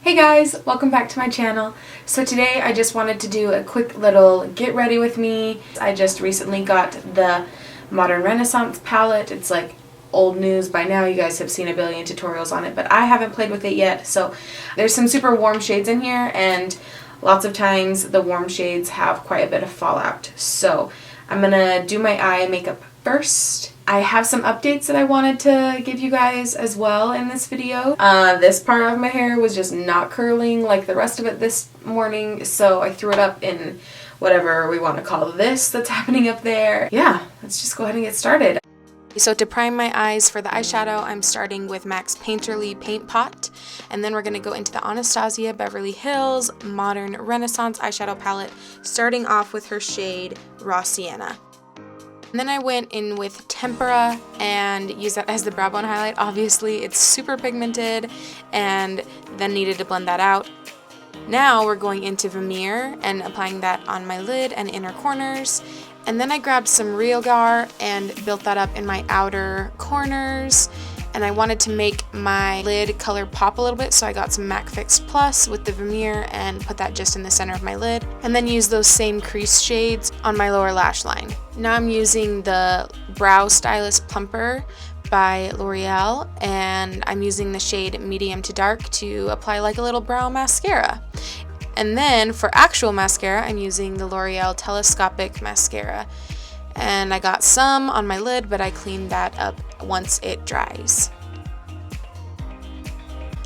Hey guys, welcome back to my channel. So today I just wanted to do a quick little get ready with me. I just recently got the Modern Renaissance palette. It's like old news by now. You guys have seen a billion tutorials on it, but I haven't played with it yet. So there's some super warm shades in here, and lots of times the warm shades have quite a bit of fallout. So I'm gonna do my eye makeup first. I have some updates that I wanted to give you guys as well in this video. This part of my hair was just not curling like the rest of it this morning, so I threw it up in whatever we want to call this that's happening up there. Yeah, let's just go ahead and get started. So to prime my eyes for the eyeshadow, I'm starting with MAC's Painterly Paint Pot, and then we're going to go into the Anastasia Beverly Hills Modern Renaissance eyeshadow palette, starting off with her shade Raw Sienna. And then I went in with Tempera and used that as the brow bone highlight. Obviously, it's super pigmented and then needed to blend that out. Now we're going into Vermeer and applying that on my lid and inner corners. And then I grabbed some Realgar and built that up in my outer corners. And I wanted to make my lid color pop a little bit, so I got some MAC Fix Plus with the Vermeer and put that just in the center of my lid. And then use those same crease shades on my lower lash line. Now I'm using the Brow Stylist Plumper by L'Oreal, and I'm using the shade Medium to Dark to apply like a little brow mascara. And then for actual mascara, I'm using the L'Oreal Telescopic Mascara. And I got some on my lid, but I cleaned that up once it dries.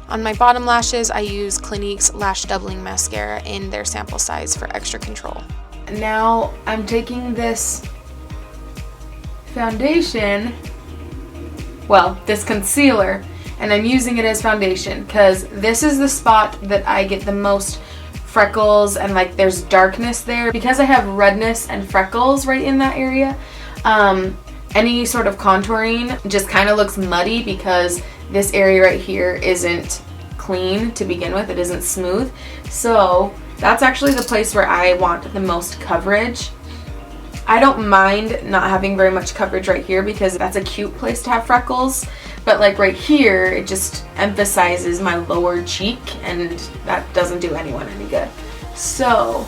On my bottom lashes, I use Clinique's Lash Doubling Mascara in their sample size for extra control. Now I'm taking this foundation, well, this concealer, and I'm using it as foundation because this is the spot that I get the most freckles and like there's darkness there. Because I have redness and freckles right in that area, any sort of contouring just kind of looks muddy because this area right here isn't clean to begin with. It isn't smooth. So that's actually the place where I want the most coverage. I don't mind not having very much coverage right here because that's a cute place to have freckles. But like right here, it just emphasizes my lower cheek, and that doesn't do anyone any good. So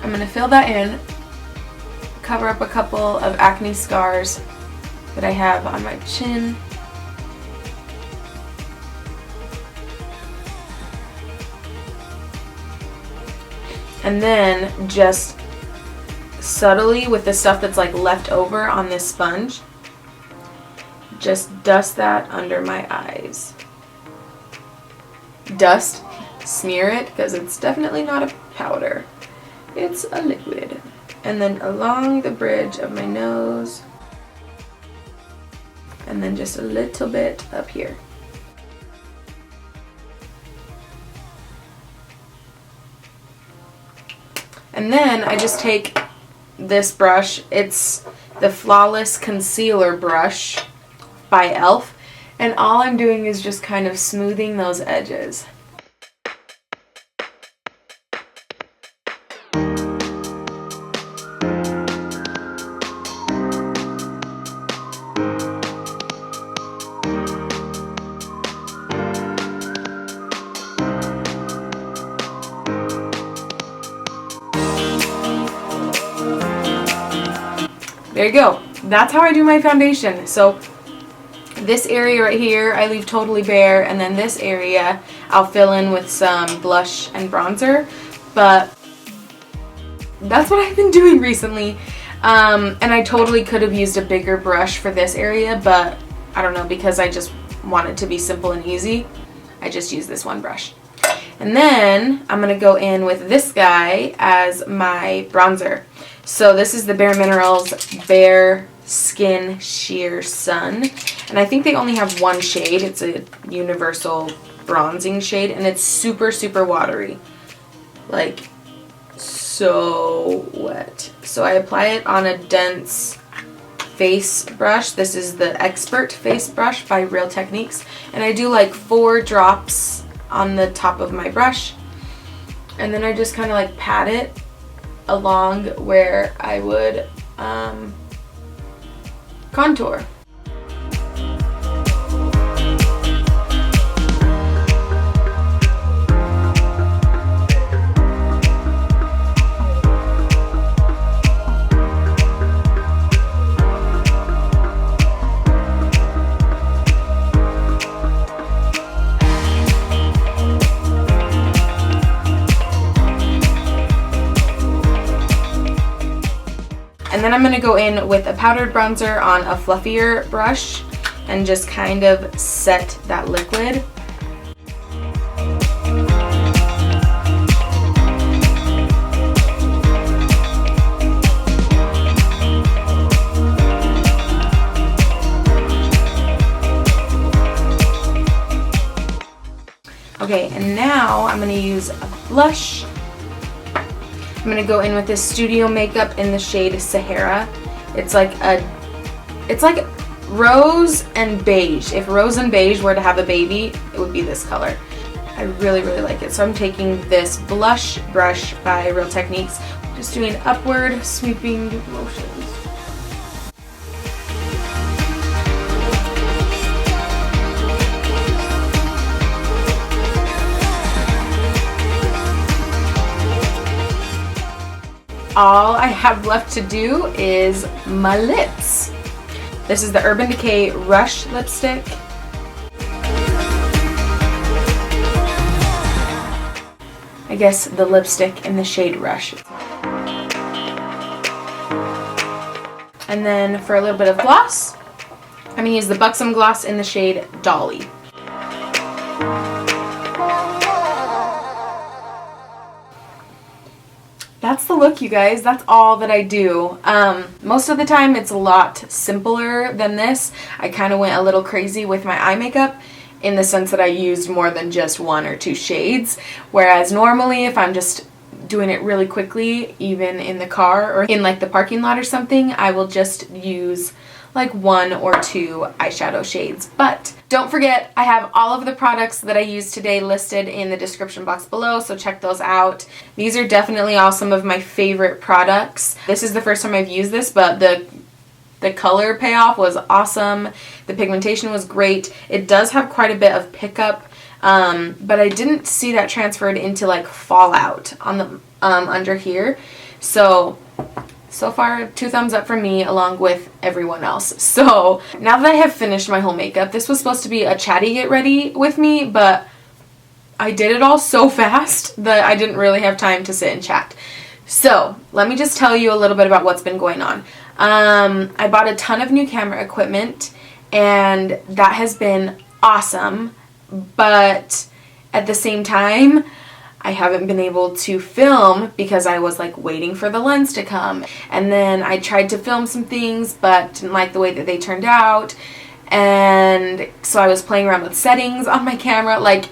I'm gonna fill that in, cover up a couple of acne scars that I have on my chin. And then just subtly with the stuff that's like left over on this sponge, just dust that under my eyes. Dust, smear it, because it's definitely not a powder. It's a liquid. And then along the bridge of my nose, and then just a little bit up here. And then I just take this brush. It's the Flawless Concealer brush by e.l.f. And all I'm doing is just kind of smoothing those edges. There you go. That's how I do my foundation. So this area right here I leave totally bare, and then this area I'll fill in with some blush and bronzer. But that's what I've been doing recently. And I totally could have used a bigger brush for this area, but I don't know, because I just want it to be simple and easy, I just use this one brush. And then I'm going to go in with this guy as my bronzer. So this is the Bare Minerals Bare Skin Sheer Sun. And I think they only have one shade. It's a universal bronzing shade, and it's super, super watery. Like, so wet. So I apply it on a dense face brush. This is the Expert Face Brush by Real Techniques. And I do like 4 drops on the top of my brush. And then I just kind of like pat it along where I would contour. then I'm going to go in with a powdered bronzer on a fluffier brush and just kind of set that liquid. Okay, and now I'm going to use a blush. I'm going to go in with this Studio Makeup in the shade Sahara. It's like rose and beige. If rose and beige were to have a baby, it would be this color. I really, really like it. So I'm taking this blush brush by Real Techniques, just doing upward sweeping motions. All I have left to do is my lips. This is the Urban Decay Rush lipstick. I guess the lipstick in the shade Rush. And then for a little bit of gloss, I'm going to use the Buxom gloss in the shade Dolly. That's the look, you guys. That's all that I do. Most of the time it's a lot simpler than this. I kind of went a little crazy with my eye makeup in the sense that I used more than just 1 or 2 shades. Whereas normally if I'm just doing it really quickly, even in the car or in like the parking lot or something, I will just use like 1 or 2 eyeshadow shades. But don't forget, I have all of the products that I used today listed in the description box below, so check those out. These are definitely all some of my favorite products. This is the first time I've used this, but the color payoff was awesome. The pigmentation was great. It does have quite a bit of pickup, but I didn't see that transferred into like fallout on the under here. So far, 2 thumbs up from me along with everyone else. So now that I have finished my whole makeup, this was supposed to be a chatty get ready with me, but I did it all so fast that I didn't really have time to sit and chat. So let me just tell you a little bit about what's been going on. I bought a ton of new camera equipment and that has been awesome, but at the same time, I haven't been able to film because I was like waiting for the lens to come, and then I tried to film some things but didn't like the way that they turned out, and so I was playing around with settings on my camera. Like,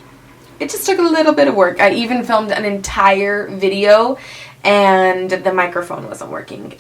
it just took a little bit of work. I even filmed an entire video and the microphone wasn't working.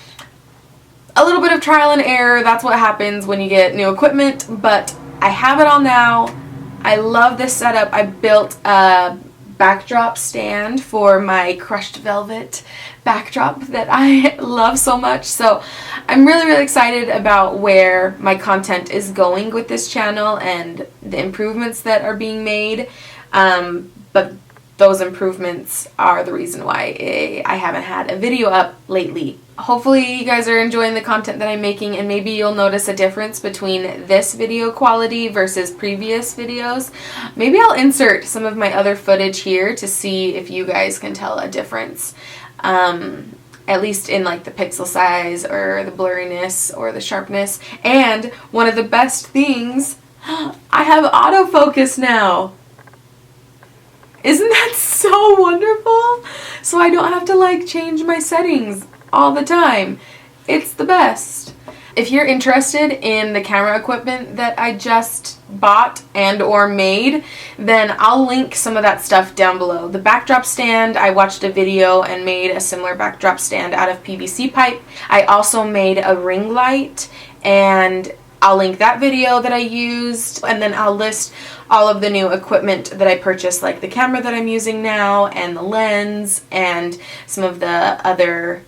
A little bit of trial and error, that's what happens when you get new equipment, but I have it all now. I love this setup. I built a backdrop stand for my crushed velvet backdrop that I love so much. So I'm really, really excited about where my content is going with this channel and the improvements that are being made. But those improvements are the reason why I haven't had a video up lately. Hopefully you guys are enjoying the content that I'm making, and maybe you'll notice a difference between this video quality versus previous videos. Maybe I'll insert some of my other footage here to see if you guys can tell a difference. At least in like the pixel size or the blurriness or the sharpness. And one of the best things, I have autofocus now. Isn't that so wonderful? So I don't have to like change my settings all the time. It's the best. If you're interested in the camera equipment that I just bought and or made, then I'll link some of that stuff down below. The backdrop stand, I watched a video and made a similar backdrop stand out of PVC pipe. I also made a ring light, and I'll link that video that I used, and then I'll list all of the new equipment that I purchased, like the camera that I'm using now and the lens and some of the other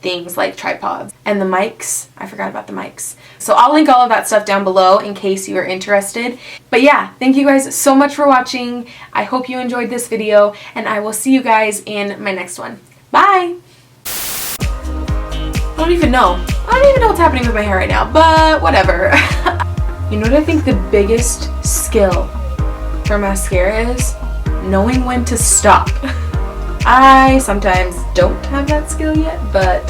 things like tripods and the mics. I forgot about the mics. So I'll link all of that stuff down below in case you are interested. But yeah, thank you guys so much for watching. I hope you enjoyed this video, and I will see you guys in my next one. Bye! I don't even know what's happening with my hair right now, but whatever. You know what I think the biggest skill for mascara is? Knowing when to stop. I sometimes don't have that skill yet, but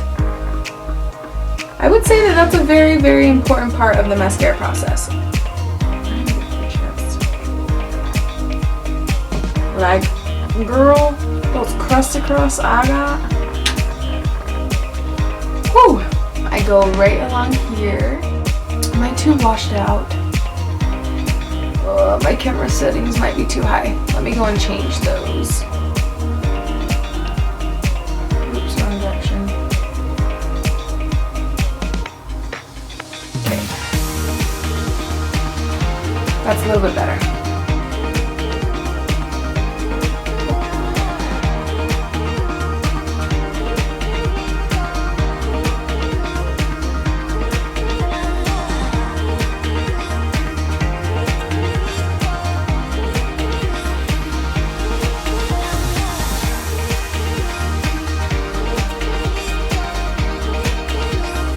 I would say that that's a very, very important part of the mascara process. Like, girl, those crusty crusts I got. Whew! I go right along here. Am I too washed out? My camera settings might be too high. Let me go and change those. Oops, wrong direction. Okay. That's a little bit better.